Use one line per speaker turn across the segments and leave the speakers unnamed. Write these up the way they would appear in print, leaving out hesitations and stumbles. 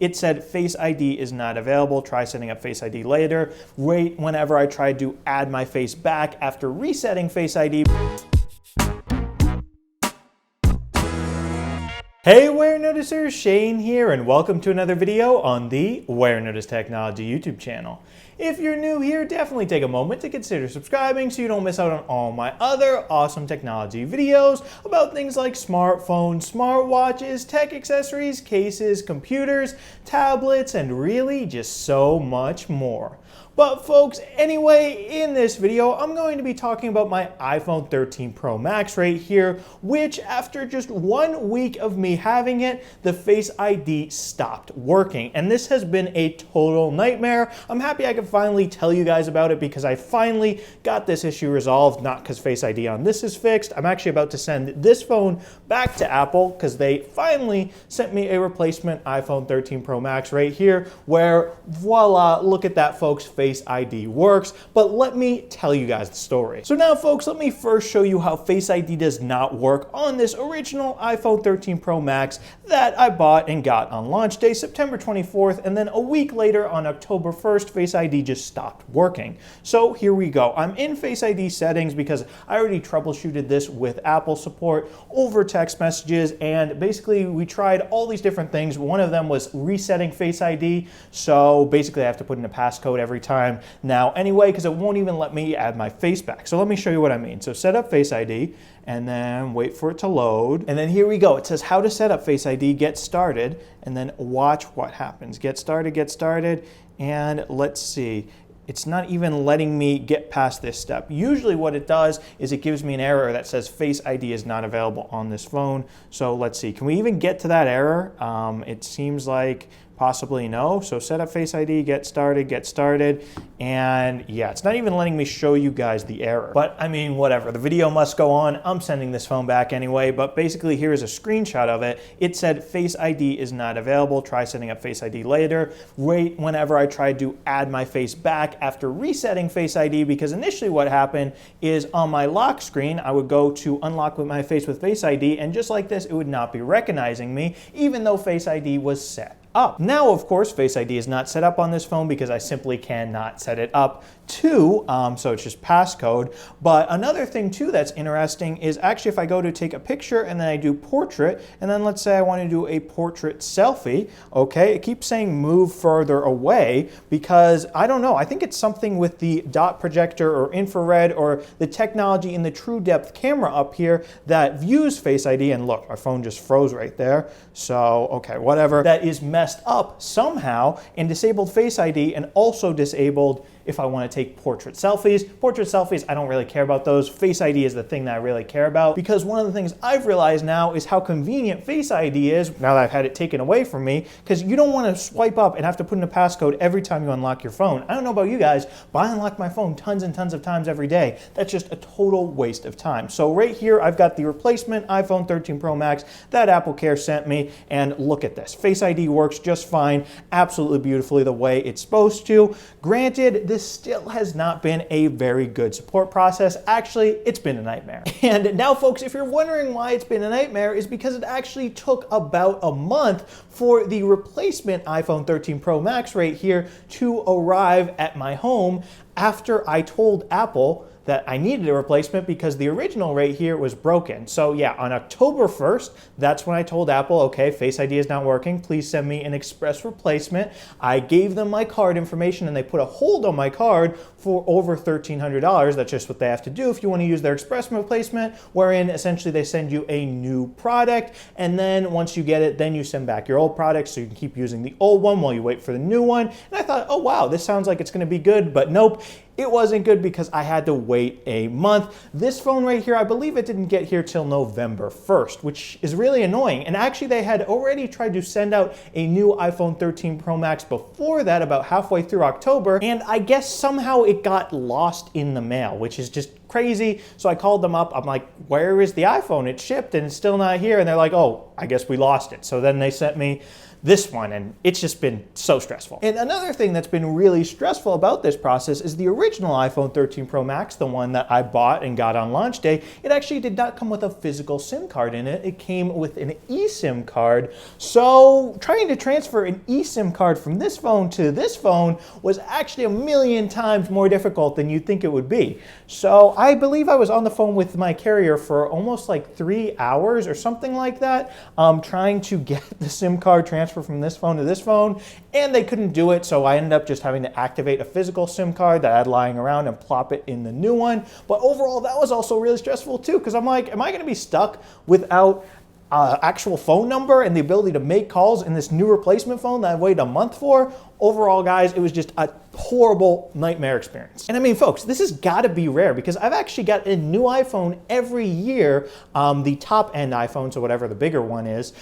It said Face ID is not available. Try setting up Face ID later. Wait whenever I tried to add my face back after resetting Face ID. Hey Warenoticers, Shane here, and welcome to another video on the Warenotice Technology YouTube channel. If you're new here, definitely take a moment to consider subscribing so you don't miss out on all my other awesome technology videos about things like smartphones, smartwatches, tech accessories, cases, computers, tablets, and really just so much more. But folks, anyway, in this video, I'm going to be talking about my iPhone 13 Pro Max right here, which after just 1 week of me having it, the Face ID stopped working. And this has been a total nightmare. I'm happy I could finally tell you guys about it because I finally got this issue resolved, not because Face ID on this is fixed. I'm actually about to send this phone back to Apple because they finally sent me a replacement iPhone 13 Pro Max right here, where voila, look at that folks, Face ID works. But let me tell you guys the story. So now folks, let me first show you how Face ID does not work on this original iPhone 13 Pro Max that I bought and got on launch day, September 24th, and then a week later on October 1st, Face ID just stopped working. So here we go. I'm in Face ID settings because I already troubleshooted this with Apple support over text messages, and basically we tried all these different things. One of them was resetting Face ID, so basically I have to put in a passcode every time now anyway because it won't even let me add my face back. So let me show you what I mean. So set up Face ID and then wait for it to load. And then here we go. It says how to set up Face ID, get started, and then watch what happens. Get started, and let's see. It's not even letting me get past this step. Usually what it does is it gives me an error that says Face ID is not available on this phone. So let's see, can we even get to that error? It seems like possibly no. So set up Face ID, get started, and yeah, it's not even letting me show you guys the error. But I mean, whatever, the video must go on. I'm sending this phone back anyway, but basically here is a screenshot of it. It said Face ID is not available. Try setting up Face ID later. Wait whenever I tried to add my face back after resetting Face ID, because initially what happened is on my lock screen, I would go to unlock with my face with Face ID, and just like this, it would not be recognizing me, even though Face ID was set up. Now, of course, Face ID is not set up on this phone because I simply cannot set it up to, so it's just passcode. But another thing too that's interesting is actually if I go to take a picture and then I do portrait, and then let's say I want to do a portrait selfie, okay, it keeps saying move further away because I don't know, I think it's something with the dot projector or infrared or the technology in the true depth camera up here that views Face ID, and look, our phone just froze right there. So, okay, whatever, that is messed up somehow and disabled Face ID and also disabled if I want to take portrait selfies. Portrait selfies, I don't really care about those. Face ID is the thing that I really care about because one of the things I've realized now is how convenient Face ID is now that I've had it taken away from me, because you don't want to swipe up and have to put in a passcode every time you unlock your phone. I don't know about you guys, but I unlock my phone tons and tons of times every day. That's just a total waste of time. So right here, I've got the replacement iPhone 13 Pro Max that AppleCare sent me, and look at this. Face ID works just fine, absolutely beautifully the way it's supposed to. Granted, this still has not been a very good support process. Actually, it's been a nightmare. And now folks, if you're wondering why it's been a nightmare, is because it actually took about a month for the replacement iPhone 13 Pro Max right here to arrive at my home after I told Apple that I needed a replacement because the original right here was broken. So yeah, on October 1st, that's when I told Apple, okay, Face ID is not working, please send me an express replacement. I gave them my card information and they put a hold on my card for over $1,300. That's just what they have to do if you want to use their express replacement, wherein essentially they send you a new product, and then once you get it, then you send back your old product so you can keep using the old one while you wait for the new one. And I thought, oh wow, this sounds like it's going to be good, but nope. It wasn't good because I had to wait a month. This phone right here, I believe it didn't get here till November 1st, which is really annoying. And actually they had already tried to send out a new iPhone 13 Pro Max before that, about halfway through October. And I guess somehow it got lost in the mail, which is just crazy. So I called them up. I'm like, where is the iPhone? It shipped and it's still not here. And they're like, oh, I guess we lost it. So then they sent me this one, and it's just been so stressful. And another thing that's been really stressful about this process is the original iPhone 13 Pro Max, the one that I bought and got on launch day. It actually did not come with a physical SIM card in it. It came with an eSIM card. So trying to transfer an eSIM card from this phone to this phone was actually a million times more difficult than you'd think it would be. So I believe I was on the phone with my carrier for almost like 3 hours or something like that, trying to get the SIM card transfer from this phone to this phone, and they couldn't do it, so I ended up just having to activate a physical SIM card that I had lying around and plop it in the new one. But overall, that was also really stressful too, because I'm like, am I going to be stuck without actual phone number and the ability to make calls in this new replacement phone that I waited a month for? Overall, guys, it was just a horrible nightmare experience. And I mean, folks, this has got to be rare because I've actually got a new iPhone every year, the top end iPhone, so whatever the bigger one is,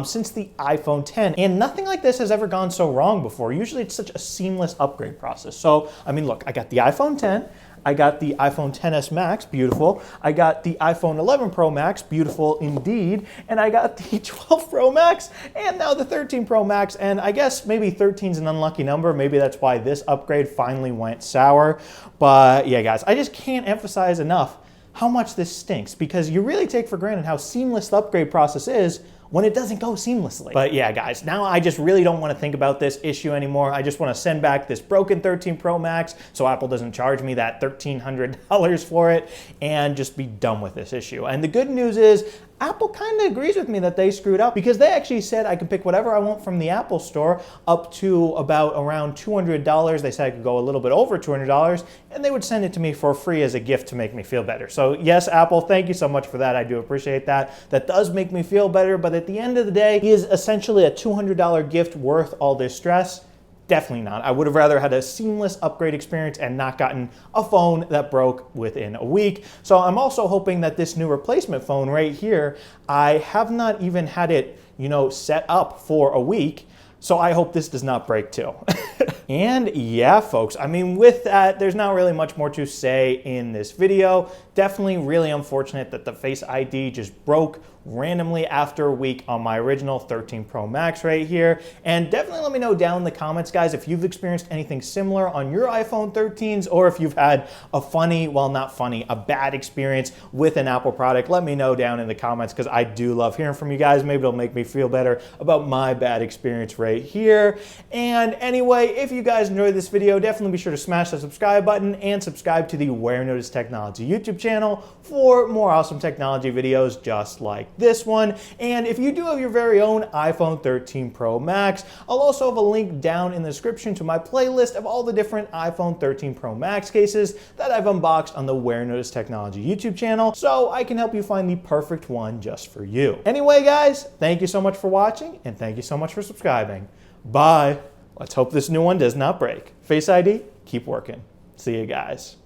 since the iPhone 10. And nothing like this has ever gone so wrong before. Usually it's such a seamless upgrade process. So, I mean, look, I got the iPhone 10, I got the iPhone XS Max, beautiful. I got the iPhone 11 Pro Max, beautiful indeed. And I got the 12 Pro Max and now the 13 Pro Max. And I guess maybe 13 is an unlucky number. Maybe that's why this upgrade finally went sour. But yeah, guys, I just can't emphasize enough how much this stinks because you really take for granted how seamless the upgrade process is when it doesn't go seamlessly. But yeah, guys, now I just really don't want to think about this issue anymore. I just want to send back this broken 13 Pro Max so Apple doesn't charge me that $1,300 for it and just be done with this issue. And the good news is Apple kind of agrees with me that they screwed up because they actually said I can pick whatever I want from the Apple Store up to about around $200. They said I could go a little bit over $200 and they would send it to me for free as a gift to make me feel better. So yes, Apple, thank you so much for that. I do appreciate that. That does make me feel better, but at the end of the day, is essentially a $200 gift worth all this stress? Definitely not. I would have rather had a seamless upgrade experience and not gotten a phone that broke within a week. So I'm also hoping that this new replacement phone right here, I have not even had it, set up for a week. So I hope this does not break too. And yeah, folks, I mean, with that, there's not really much more to say in this video. Definitely really unfortunate that the Face ID just broke randomly after a week on my original 13 Pro Max right here. And definitely let me know down in the comments, guys, if you've experienced anything similar on your iPhone 13s or if you've had a funny, well, not funny, a bad experience with an Apple product. Let me know down in the comments because I do love hearing from you guys. Maybe it'll make me feel better about my bad experience right here. And anyway, if you guys enjoyed this video, definitely be sure to smash the subscribe button and subscribe to the Warenotice Technology YouTube channel for more awesome technology videos just like this one. And if you do have your very own iPhone 13 Pro Max, I'll also have a link down in the description to my playlist of all the different iPhone 13 Pro Max cases that I've unboxed on the Warenotice Technology YouTube channel, so I can help you find the perfect one just for you. Anyway, guys, thank you so much for watching, and thank you so much for subscribing. Bye. Let's hope this new one does not break. Face ID, keep working. See you guys.